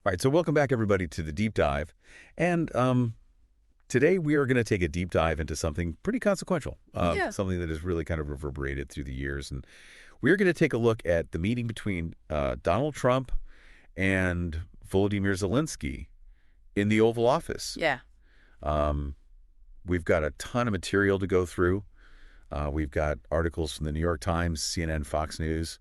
All right, so welcome back, everybody, to the deep dive. And today we are going to take a deep dive into something pretty consequential, Yeah. something that has really kind of reverberated through the years. And we're going to take a look at the meeting between Donald Trump and Volodymyr Zelensky in the Oval Office. Yeah. We've got a ton of material to go through. We've got articles from the New York Times, CNN, Fox News,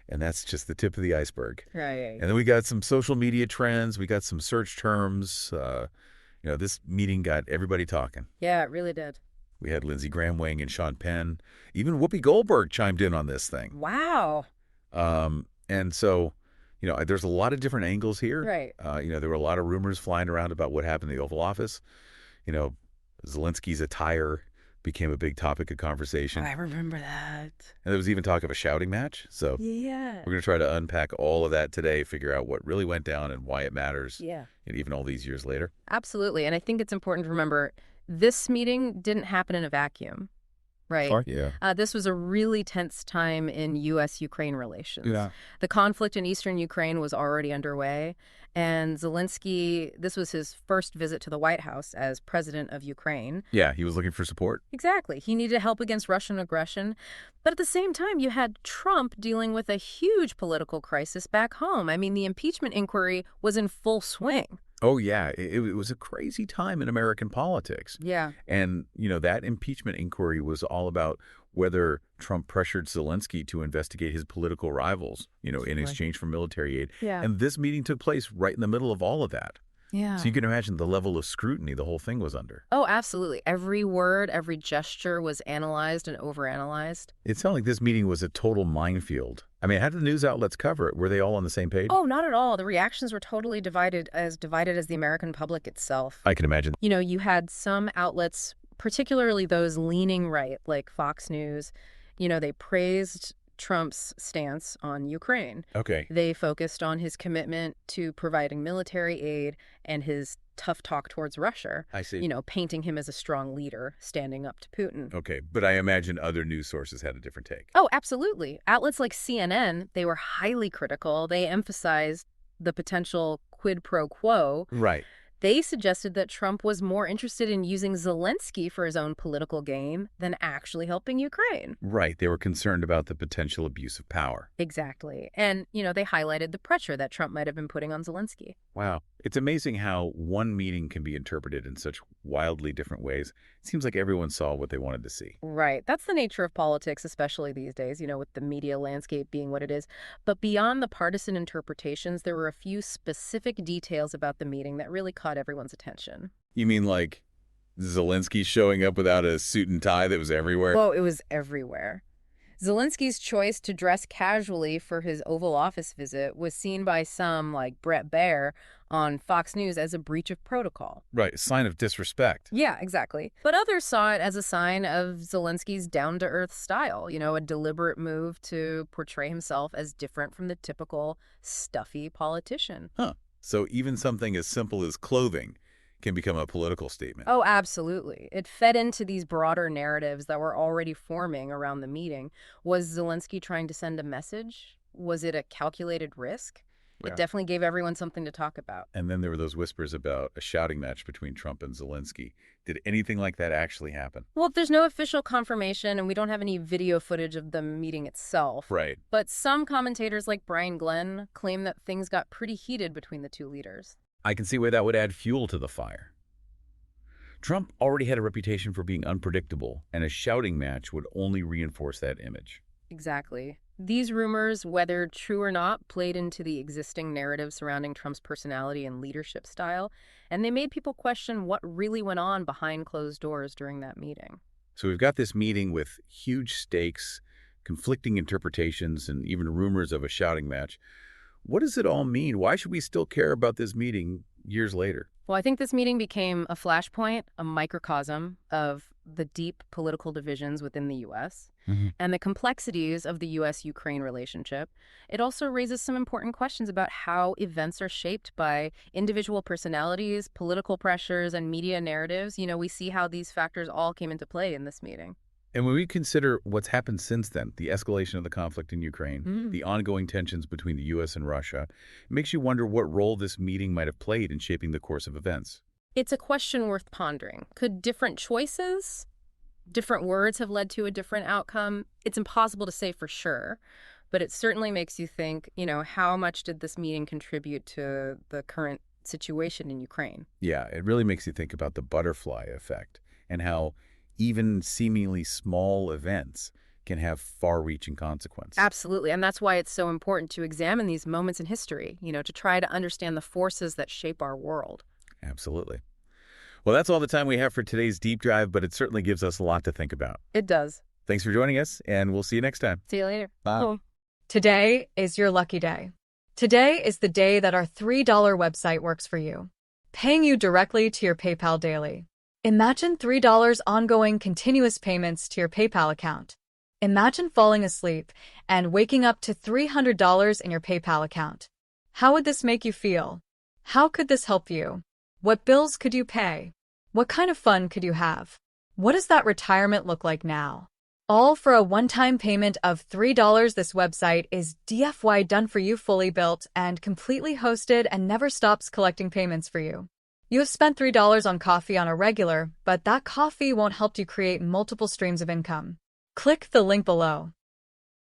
and that's just the tip of the iceberg. Right. And then we got some social media trends. We got some search terms. This meeting got everybody talking. Yeah, it really did. We had Lindsey Graham weighing in, Sean Penn. Even Whoopi Goldberg chimed in on this thing. Wow. And so, there's a lot of different angles here. Right. There were a lot of rumors flying around about what happened in the Oval Office. Zelensky's attire became a big topic of conversation. I remember that. And there was even talk of a shouting match. So Yeah. we're going to try to unpack all of that today, figure out what really went down and why it matters. Yeah. And even all these years later. Absolutely. And I think it's important to remember this meeting didn't happen in a vacuum, right? Sure. Yeah. This was a really tense time in U.S.-Ukraine relations. Yeah. The conflict in eastern Ukraine was already underway, and Zelensky, this was his first visit to the White House as president of Ukraine. Yeah, he was looking for support. Exactly. He needed help against Russian aggression. But at the same time, you had Trump dealing with a huge political crisis back home. I mean, the impeachment inquiry was in full swing. Oh, yeah. It was a crazy time in American politics. Yeah. And, that impeachment inquiry was all about whether Trump pressured Zelensky to investigate his political rivals, in exchange for military aid. Yeah. And this meeting took place right in the middle of all of that. Yeah. So you can imagine the level of scrutiny the whole thing was under. Oh, absolutely. Every word, every gesture was analyzed and overanalyzed. It sounded like this meeting was a total minefield. I mean, how did the news outlets cover it? Were they all on the same page? Oh, not at all. The reactions were totally divided as the American public itself. I can imagine. You had some outlets, particularly those leaning right, like Fox News, they praised Trump's stance on Ukraine. Okay. They focused on his commitment to providing military aid and his tough talk towards Russia. I see. Painting him as a strong leader, standing up to Putin. Okay, but I imagine other news sources had a different take. Oh, absolutely. Outlets like CNN, they were highly critical. They emphasized the potential quid pro quo. Right. They suggested that Trump was more interested in using Zelensky for his own political gain than actually helping Ukraine. Right. They were concerned about the potential abuse of power. Exactly. And, they highlighted the pressure that Trump might have been putting on Zelensky. Wow. It's amazing how one meeting can be interpreted in such wildly different ways. It seems like everyone saw what they wanted to see. Right. That's the nature of politics, especially these days, with the media landscape being what it is. But beyond the partisan interpretations, there were a few specific details about the meeting that really caught everyone's attention. You mean like Zelensky showing up without a suit and tie that was everywhere? Well, it was everywhere. Zelensky's choice to dress casually for his Oval Office visit was seen by some, like Brett Baer, on Fox News as a breach of protocol. Right, a sign of disrespect. Yeah, exactly. But others saw it as a sign of Zelensky's down-to-earth style, a deliberate move to portray himself as different from the typical stuffy politician. Huh. So even something as simple as clothing can become a political statement. Oh, absolutely. It fed into these broader narratives that were already forming around the meeting. Was Zelensky trying to send a message? Was it a calculated risk? Yeah. It definitely gave everyone something to talk about. And then there were those whispers about a shouting match between Trump and Zelensky. Did anything like that actually happen? Well, there's no official confirmation, and we don't have any video footage of the meeting itself. Right. But some commentators like Brian Glenn claim that things got pretty heated between the two leaders. I can see why that would add fuel to the fire. Trump already had a reputation for being unpredictable, and a shouting match would only reinforce that image. Exactly. These rumors, whether true or not, played into the existing narrative surrounding Trump's personality and leadership style, and they made people question what really went on behind closed doors during that meeting. So we've got this meeting with huge stakes, conflicting interpretations, and even rumors of a shouting match. What does it all mean? Why should we still care about this meeting years later? Well, I think this meeting became a flashpoint, a microcosm of the deep political divisions within the U.S. And the complexities of the U.S.-Ukraine relationship. It also raises some important questions about how events are shaped by individual personalities, political pressures, and media narratives. We see how these factors all came into play in this meeting. And when we consider what's happened since then, the escalation of the conflict in Ukraine, Mm. the ongoing tensions between the U.S. and Russia, it makes you wonder what role this meeting might have played in shaping the course of events. It's a question worth pondering. Could different choices, different words have led to a different outcome? It's impossible to say for sure, but it certainly makes you think, how much did this meeting contribute to the current situation in Ukraine? Yeah, it really makes you think about the butterfly effect and how even seemingly small events can have far-reaching consequences. Absolutely. And that's why it's so important to examine these moments in history, to try to understand the forces that shape our world. Absolutely. Well, that's all the time we have for today's deep dive, but it certainly gives us a lot to think about. It does. Thanks for joining us, and we'll see you next time. See you later. Bye. Oh. Today is your lucky day. Today is the day that our $3 website works for you, paying you directly to your PayPal daily. Imagine $3 ongoing continuous payments to your PayPal account. Imagine falling asleep and waking up to $300 in your PayPal account. How would this make you feel? How could this help you? What bills could you pay? What kind of fun could you have? What does that retirement look like now? All for a one-time payment of $3. This website is DFY done for you, fully built and completely hosted, and never stops collecting payments for you. You have spent $3 on coffee on a regular, but that coffee won't help you create multiple streams of income. Click the link below.